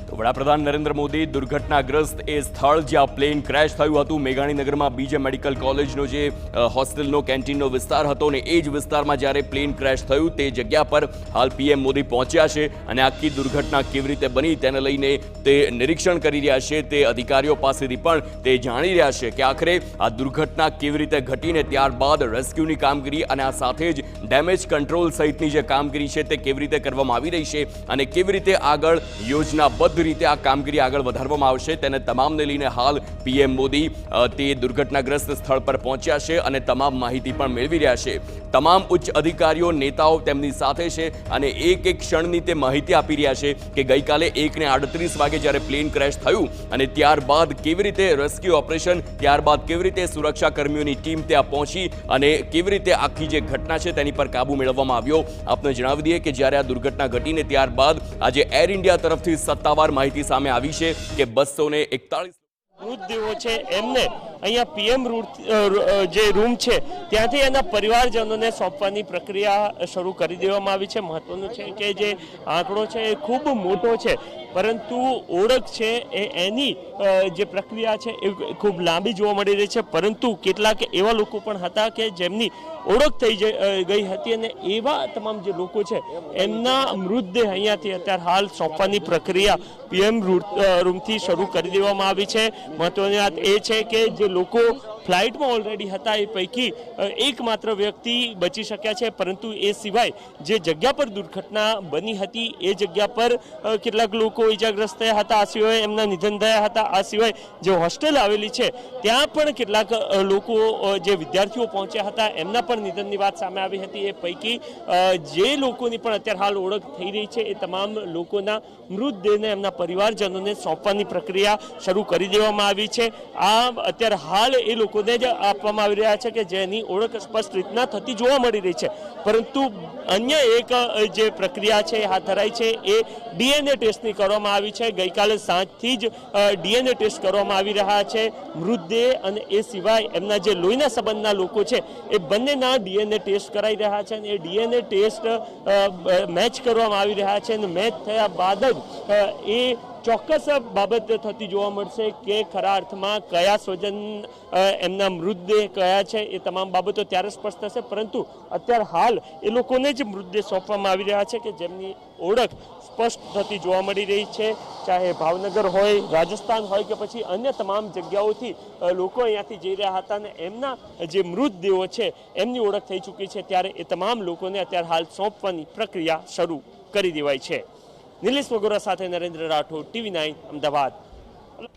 તો વડાપ્રધાન નરેન્દ્ર મોદી દુર્ઘટનાગ્રસ્ત એ સ્થળ જ્યાં પ્લેન ક્રેશ થયું હતું મેઘાણીનગરમાં બીજે મેડિકલ કોલેજનો જે હોસ્ટેલનો કેન્ટીનનો વિસ્તાર હતો ને એ જ વિસ્તારમાં જ્યારે પ્લેન ક્રેશ થયું તે જગ્યા પર હાલ પીએમ મોદી પહોંચ્યા છે અને આખી દુર્ઘટના કેવી રીતે બની તેને લઈને તે નિરીક્ષણ કરી રહ્યા છે। તે અધિકારીઓ પાસેથી પણ તે જાણી રહ્યા છે કે આખરે આ દુર્ઘટના કેવી રીતે ઘટીને ત્યારબાદ રેસ્ક્યુની કામગીરી અને આ સાથે જ ડેમેજ કંટ્રોલ સહિતની જે કામગીરી છે તે કેવી રીતે કરવામાં આવી રહી છે અને કેવી રીતે આગળ યોજનાબદ્ધ રીતે આ કામગીરી આગળ વધારવામાં આવશે તેને તમામને લઈને હાલ પીએમ મોદી તે દુર્ઘટનાગ્રસ્ત સ્થળ પર પહોંચ્યા છે અને તમામ માહિતી પણ મેળવી રહ્યા છે। તમામ ઉચ્ચ અધિકારીઓ નેતાઓ તેમની સાથે છે અને એક એક ક્ષણની તે માહિતી આપી રહ્યા છે કે ગઈકાલે 1:38 વાગે જ્યારે પ્લેન ક્રેશ થયું અને ત્યારબાદ કેવી રીતે રેસ્ક્યુ ઓપરેશન ત્યારબાદ કેવી રીતે સુરક્ષા કર્મીઓની ટીમ ત્યાં પહોંચી અને કેવી રીતે આખી જે ઘટના છે તેની પર કાબુ મેળવવામાં આવ્યો। આપને જણાવી દઈએ કે જ્યારે આ દુર્ઘટના ઘટીને ત્યારબાદ આજે એર ઇન્ડિયા તરફથી સત્તાવાર માહિતી સામે આવી છે કે 241 મૃતદેહો છે એમને અહીંયા પીએમ જે રૂમ છે ત્યાંથી એના પરિવારજનોને સોંપવાની પ્રક્રિયા શરૂ કરી દેવામાં આવી છે। મહત્વનું છે કે જે આંકડો છે એ ખૂબ મોટો છે પરંતુ ઓળખ છે એની જે પ્રક્રિયા છે એ ખૂબ લાંબી જોવા મળી રહી છે પરંતુ કેટલાક એવા લોકો પણ હતા કે જેમની ઓળખ થઈ ગઈ હતી અને એવા તમામ જે લોકો છે એમના મૃતદેહ અહીંયાથી અત્યારે હાલ સોંપવાની પ્રક્રિયા પીએમ રૂમથી શરૂ કરી દેવામાં આવી છે। મહત્વની વાત એ છે કે જે લોકો ફ્લાઇટમાં ઓલરેડી હતા એ પૈકી એકમાત્ર વ્યક્તિ બચી શક્યા છે પરંતુ એ સિવાય જે જગ્યા પર દુર્ઘટના બની હતી એ જગ્યા પર કેટલાક લોકો ઇજાગ્રસ્ત થયા હતા, આ સિવાય એમના નિધન થયા હતા, આ સિવાય જે હોસ્ટેલ આવેલી છે ત્યાં પણ કેટલાક લોકો જે વિદ્યાર્થીઓ પહોંચ્યા હતા એમના પણ નિધનની વાત સામે આવી હતી। એ પૈકી જે લોકોની પણ અત્યારે હાલ ઓળખ થઈ રહી છે એ તમામ લોકોના મૃતદેહને એમના પરિવારજનોને સોંપવાની પ્રક્રિયા શરૂ કરી દેવામાં આવી છે। આ અત્યારે હાલ એ લોકોને જ આપવામાં આવી રહ્યા છે કે જેની ઓળખ સ્પષ્ટ રીતના થતી જોવા મળી રહી છે પરંતુ અન્ય એક જે પ્રક્રિયા છે હાથ ધરાઈ છે એ ડીએનએ ટેસ્ટની કરવામાં આવી છે। ગઈકાલે સાંજથી જ ડીએનએ ટેસ્ટ કરવામાં આવી રહ્યા છે મૃતદેહ અને એ સિવાય એમના જે લોહીના સંબંધના લોકો છે એ બંનેના ડીએનએ ટેસ્ટ કરાઈ રહ્યા છે અને એ ડીએનએ ટેસ્ટ મેચ કરવામાં આવી રહ્યા છે અને મેચ થયા બાદ જ એ ચોક્કસ બાબત થતી જોવા મળશે કે ખરા અર્થમાં કયા સ્વજન એમના મૃતદેહ કયા છે એ તમામ બાબતો ત્યારે સ્પષ્ટ થશે પરંતુ અત્યારે હાલ એ લોકોને જ મૃતદેહ સોંપવામાં આવી રહ્યા છે કે જેમની ઓળખ સ્પષ્ટ થતી જોવા મળી રહી છે। ચાહે ભાવનગર હોય, રાજસ્થાન હોય કે પછી અન્ય તમામ જગ્યાઓથી લોકો અહીંયાથી જઈ રહ્યા હતા અને એમના જે મૃતદેહો છે એમની ઓળખ થઈ ચૂકી છે ત્યારે એ તમામ લોકોને અત્યારે હાલ સોંપવાની પ્રક્રિયા શરૂ કરી દેવાઈ છે। નિલેશ વગોરા સાથે નરેન્દ્ર રાઠોડ, TV9 અમદાવાદ।